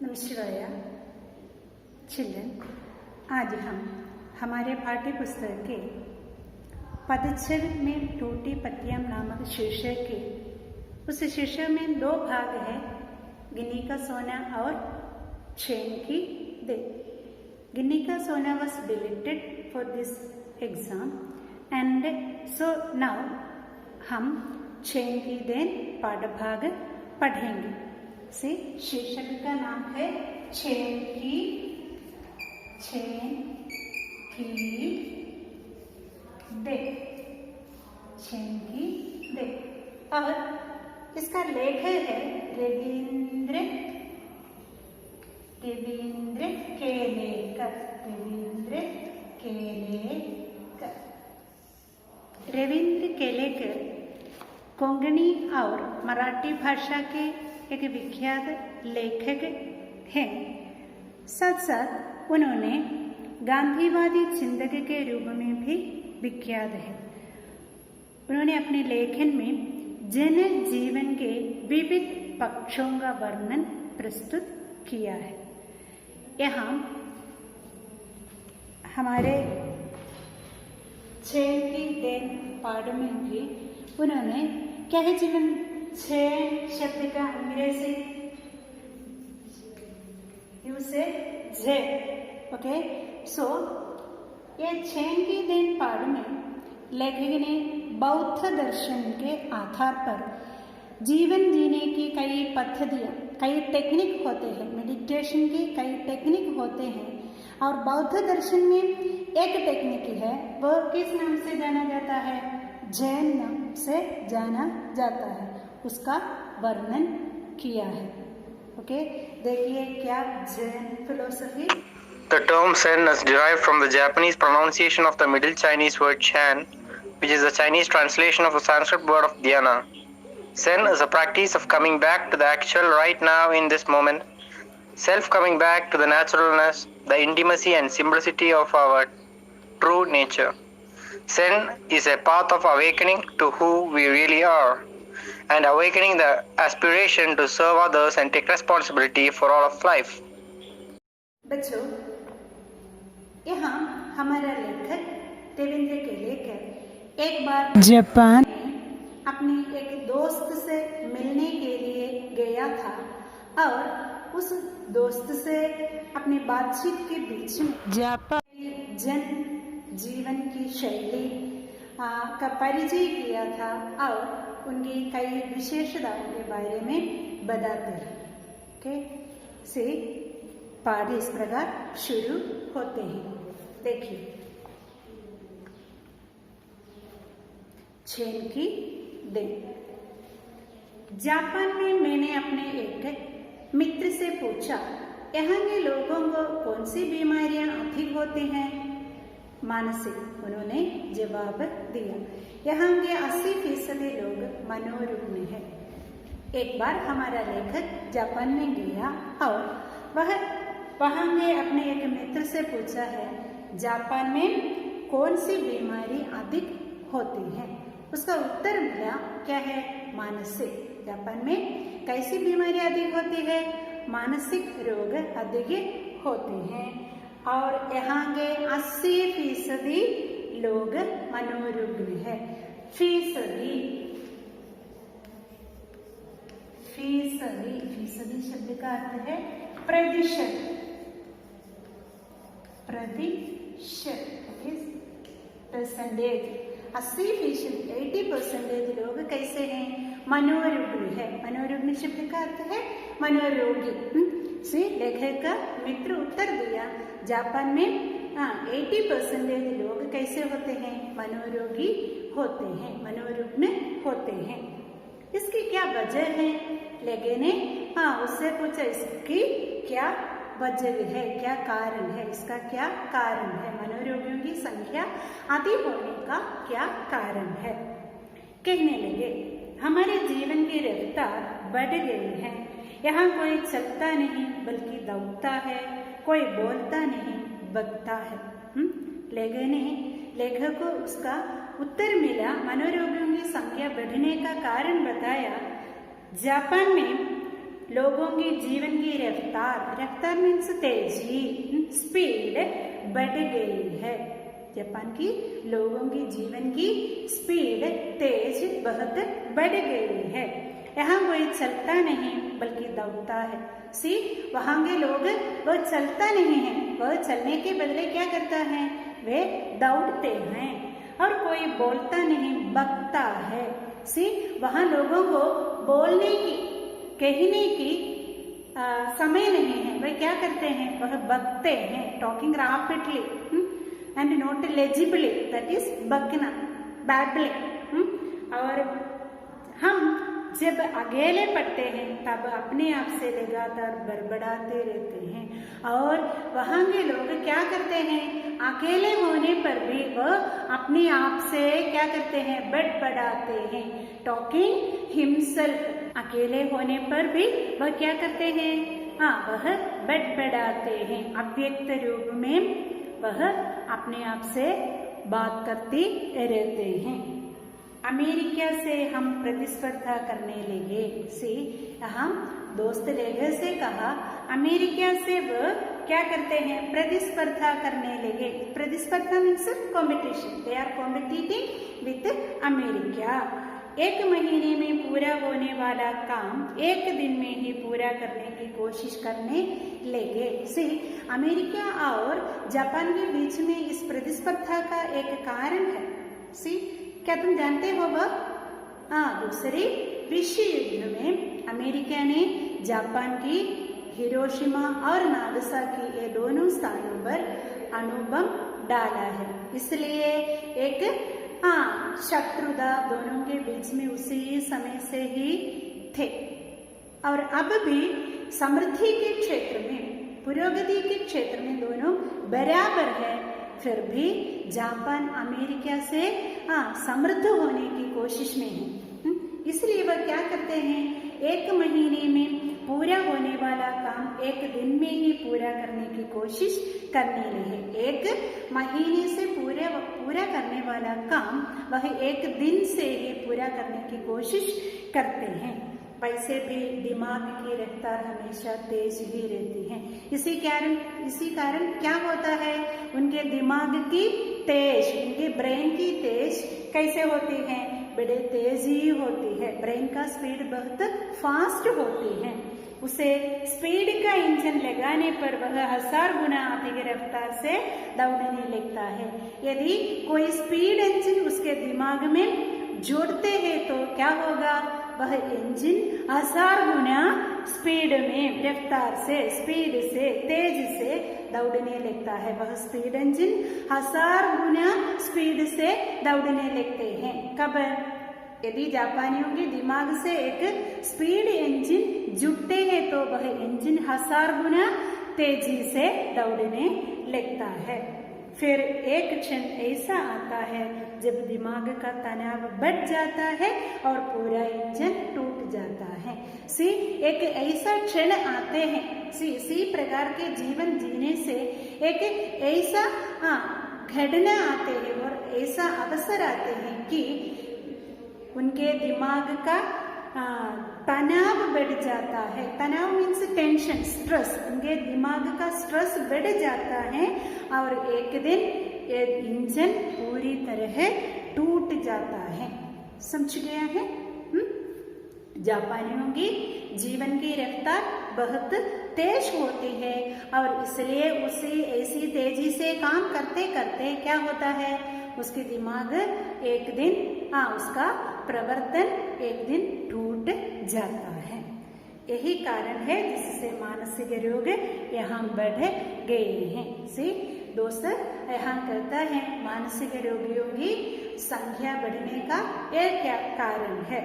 नमस्कार चिल्ड्रन, आज हम हमारे पाठ्य पुस्तक के पदच्छेद में टूटी पत्तियां नामक शीर्षक के उस शीर्षक में दो भाग है, गिन्नी का सोना और चैन की देन। गिन्नी का सोना was deleted for this exam and so now हम चैन की देन पाठभाग पढ़ेंगे। से शीर्षक का नाम है चैन की देन। चैन की देन और इसका लेखक है रविंद्र केलेकर। रविंद्र केलेकर कोंकणी और मराठी भाषा के एक विख्यात लेखक हैं। साथ साथ उन्होंने गांधीवादी चिंतक के रूप में भी विख्यात है। उन्होंने अपने लेखन में जन जीवन के विविध पक्षों का वर्णन प्रस्तुत किया है। यहाँ हमारे चैन की देन पाठ में भी उन्होंने क्या है जीवन चैन शब्द का अंग्रेजी यूसे जे। ओके, सो ये चैन की देन पाठ में लेखक ने बौद्ध दर्शन के आधार पर जीवन जीने की कई पद्धतियाँ, कई टेक्निक होते हैं, मेडिटेशन की कई टेक्निक होते हैं और बौद्ध दर्शन में एक टेक्निक है, वो किस नाम से जाना जाता है? जैन नाम से जाना जाता है। उसका वर्णन किया है। ओके, देखिए क्या Jain philosophy. The term Zen is derived from the Japanese pronunciation of the Middle Chinese word Chan, which is the Chinese translation of the Sanskrit word of dhyana. Zen is a practice of coming back to the actual right now in this moment, self-coming back to the naturalness, the intimacy and simplicity of our true nature. Zen is a path of awakening to who we really are, and awakening the aspiration to serve others and take responsibility for all of life. बच्चों, यहाँ हमारा लेखक रविंद्र केलेकर एक बार Japan अपनी एक दोस्त से मिलने के लिए गया था और उस दोस्त से अपनी बातचीत के बीच में जापान जन जीवन की शैली का परिचय किया था और उनकी कई विशेषताओं के बारे में बताते हैं। ओके, से पाठ इस प्रकार शुरू होते हैं। देखिए, चैन की देन। जापान में मैंने अपने एक मित्र से पूछा, यहाँ के लोगों को कौन सी बीमारियां अधिक होती हैं? मानसिक, उन्होंने जवाब दिया। यहाँ के 80% लोग मनोरुग्ण हैं। एक बार हमारा लेखक जापान में गया और वहाँ के अपने एक मित्र से पूछा है, जापान में कौन सी बीमारी अधिक होती है? उसका उत्तर मिला क्या है? मानसिक। जापान में कैसी बीमारी अधिक होती है? मानसिक रोग अधिक होते हैं और यहाँ के 80% लोग मनोरुग्ण है। फीसदी शब्द का अर्थ है प्रतिशत। 80% लोग कैसे हैं? मनोरुग्ण है। मनोरुग्ण शब्द का अर्थ है मनोरोगी। से लेखक का मित्र उत्तर दिया, जापान में 80% लोग कैसे होते हैं? मनोरोगी होते हैं, मनोरुग्ण होते हैं। इसकी क्या वजह है? लेखक ने उससे पूछा, इसकी क्या वजह है, क्या कारण है, इसका क्या कारण है? मनोरोगियों की संख्या अधिक होने का क्या कारण है? कहने लगे, हमारे जीवन की रफ्तार बढ़ गई है। यहाँ कोई चलता नहीं बल्कि दौड़ता है, कोई बोलता नहीं बकता है। लेखक को उसका उत्तर मिला। मनोरोगियों की संख्या बढ़ने का कारण बताया, जापान में लोगों की जीवन की रफ्तार मीन्स तेजी, स्पीड बढ़ गई है। जापान की लोगों की जीवन की स्पीड तेज बहुत बढ़ गई है। यहाँ कोई चलता नहीं बल्कि दौड़ता है। सी वहाँ के लोग वो चलता नहीं है, वह चलने के बदले क्या करता है, वे दौड़ते हैं। और कोई बोलता नहीं बकता है। सी वहाँ लोगों को बोलने की कहने की समय नहीं है, वे क्या करते हैं, वह बकते हैं। Talking rapidly and not legibly, that is बकना, बैबलिंग। और हम जब अकेले पढ़ते हैं तब अपने आप से लगातार बड़बड़ाते रहते हैं। और वहाँ के लोग क्या करते हैं, अकेले होने पर भी वह अपने आप से क्या करते हैं, बड़बड़ाते हैं। टॉकिंग हिमसेल्फ, अकेले होने पर भी वह क्या करते हैं, वह बड़बड़ाते हैं। अव्यक्त रूप में वह अपने आप से बात करते रहते हैं। अमेरिका से हम प्रतिस्पर्धा करने लगे। सी हम दोस्त लेगर से कहा अमेरिका से वह क्या करते हैं, प्रतिस्पर्धा करने लगे। प्रतिस्पर्धा means competition, they are competing with America. 1 महीने में पूरा होने वाला काम 1 दिन में ही पूरा करने की कोशिश करने लगे। सी अमेरिका और जापान के बीच में इस प्रतिस्पर्धा का एक कारण है। सी क्या तुम जानते हो वह, दूसरे विश्व युद्ध में अमेरिका ने जापान की हिरोशिमा और नागासाकी ये दोनों स्थानों पर अणुबम डाला है। इसलिए एक शत्रुता दोनों के बीच में उसी समय से ही थे। और अब भी समृद्धि के क्षेत्र में, पुरोगति के क्षेत्र में दोनों बराबर है। फिर भी जापान अमेरिका से समृद्ध होने की कोशिश में है। इसलिए वह क्या करते हैं, 1 महीने में पूरा होने वाला काम 1 दिन में ही पूरा करने की कोशिश करने लगे। 1 महीने से पूरा करने वाला काम वह 1 दिन से ही पूरा करने की कोशिश करते हैं। वैसे भी दिमाग की रफ्तार हमेशा तेज ही रहती है। इसी कारण क्या होता है, उनके दिमाग की तेज, उनके ब्रेन की तेज कैसे होती है, बड़े तेज ही होती है। ब्रेन का स्पीड बहुत फास्ट होती है। उसे स्पीड का इंजन लगाने पर वह 1000 गुना अधिक रफ्तार से दौड़ने लगता है। यदि कोई स्पीड इंजन उसके दिमाग में जोड़ते हैं तो क्या होगा, वह इंजन 1000 गुना स्पीड में रफ्तार से, स्पीड से, तेज से दौड़ने लगता है। वह स्पीड इंजन 1000 गुना स्पीड से दौड़ने लगते हैं। कब, यदि जापानियों के दिमाग से एक स्पीड इंजन जुड़ते हैं तो वह इंजन 1000 गुना तेजी से दौड़ने लगता है। फिर एक क्षण ऐसा आता है जब दिमाग का तनाव बढ़ जाता है और पूरा इंजन टूट जाता है। सी एक ऐसा क्षण आते हैं, इसी प्रकार के जीवन जीने से एक ऐसा घटना आते हैं और ऐसा अवसर आते हैं कि उनके दिमाग का तनाव बढ़ जाता है। तनाव मीन्स टेंशन, स्ट्रेस। उनके दिमाग का स्ट्रेस बढ़ जाता है और एक दिन ये इंजन पूरी तरह टूट जाता है। समझ गया है? जापानियों की जीवन की रफ्तार बहुत तेज होती है और इसलिए उसे ऐसी तेजी से काम करते करते क्या होता है, उसके दिमाग एक दिन उसका प्रवर्तन एक दिन टूट जाता है। यही कारण है जिससे मानसिक रोग यहाँ बढ़ गए हैं। दोस्त यहाँ कहता है मानसिक रोगियों की संख्या बढ़ने का एक क्या कारण है।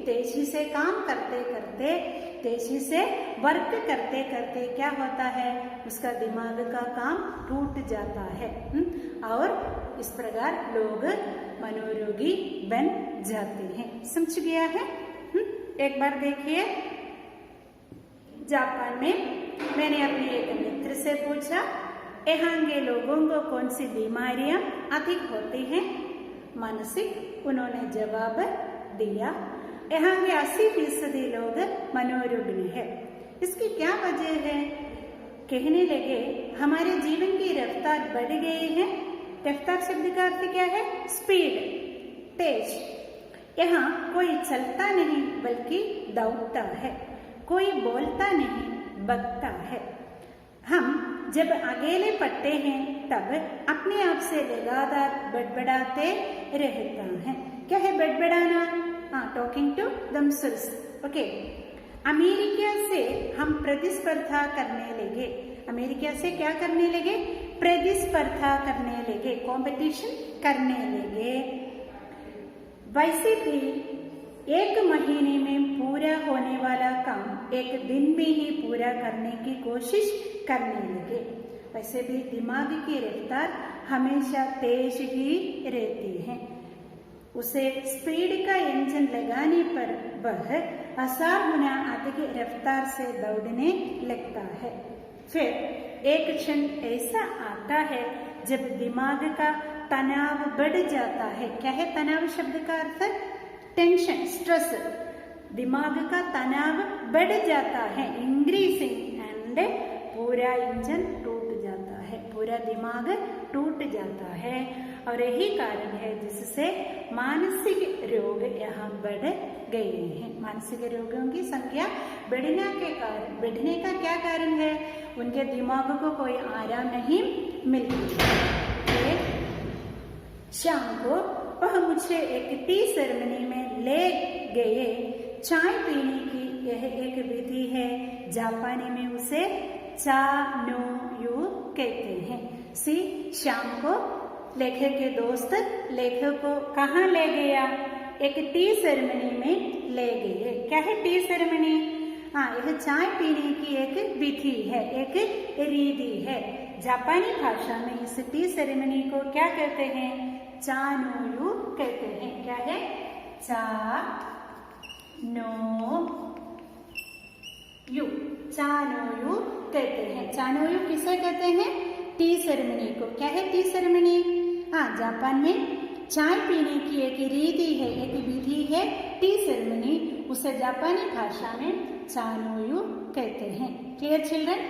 तेजी से काम करते करते, तेजी से वर्क करते करते क्या होता है, उसका दिमाग का काम टूट जाता है और इस प्रकार लोग मनोरोगी बन जाते हैं। समझ गया है? एक बार देखिए, जापान में मैंने अपने एक मित्र से पूछा यहाँ के लोगों को कौन सी बीमारियां अधिक होती हैं मानसिक। उन्होंने जवाब दिया यहाँ के 80% लोग मनोरुग्ण है। इसकी क्या वजह है? कहने लगे हमारे जीवन की रफ्तार बढ़ गई है। रफ्तार शब्द का अर्थ क्या है? स्पीड, तेज। यहाँ कोई चलता नहीं बल्कि दौड़ता है, कोई बोलता नहीं बकता है। हम जब अकेले पड़ते हैं तब अपने आप से लगातार बड़बड़ाते रहता है। क्या है बड़बड़ाना? Talking to themselves। Okay. America से हम प्रतिस्पर्धा करने लगे। अमेरिका से क्या करने लगे? प्रतिस्पर्धा करने लगे, कंपटीशन करने लगे। वैसे भी 1 महीने में पूरा होने वाला काम 1 दिन में ही पूरा करने की कोशिश करने लगे। वैसे भी दिमाग की रफ्तार हमेशा तेज ही रहती है। उसे स्पीड का इंजन लगाने पर वह 1000 गुना अधिक रफ्तार से दौड़ने लगता है। फिर एक क्षण ऐसा आता है जब दिमाग का तनाव बढ़ जाता है। क्या है तनाव शब्द का अर्थ? Tension, stress. दिमाग का तनाव बढ़ जाता है, इंक्रीजिंग, एंड पूरा इंजन टूट जाता है, पूरा दिमाग टूट जाता है। और यही कारण है जिससे मानसिक रोग यहाँ बढ़ गए हैं। मानसिक रोगों की संख्या बढ़ने का क्या कारण है? उनके दिमाग को कोई आराम नहीं मिलती। शाम को वह मुझे एक टी सेरेमनी में ले गए। चाय पीने की यह एक विधि है। जापानी में उसे चा नो यू कहते हैं। शाम को लेखक के दोस्त लेखक को कहाँ ले गया? एक टी सेरेमनी में ले गए। क्या है टी सेरेमनी? यह चाय पीने की एक विधि है, एक रीति है। जापानी भाषा में इस टी सेरेमनी को क्या कहते हैं? चा नो यू कहते हैं। क्या है? चा नो यू, चा नो यू कहते हैं। चा नो यू किसे कहते हैं? टी सेरेमनी को। क्या है टी सेरेमनी? जापान में चाय पीने की एक रीति है, एक विधि है टी सेरेमनी। उसे जापानी भाषा में चा नो यू कहते हैं। Clear children?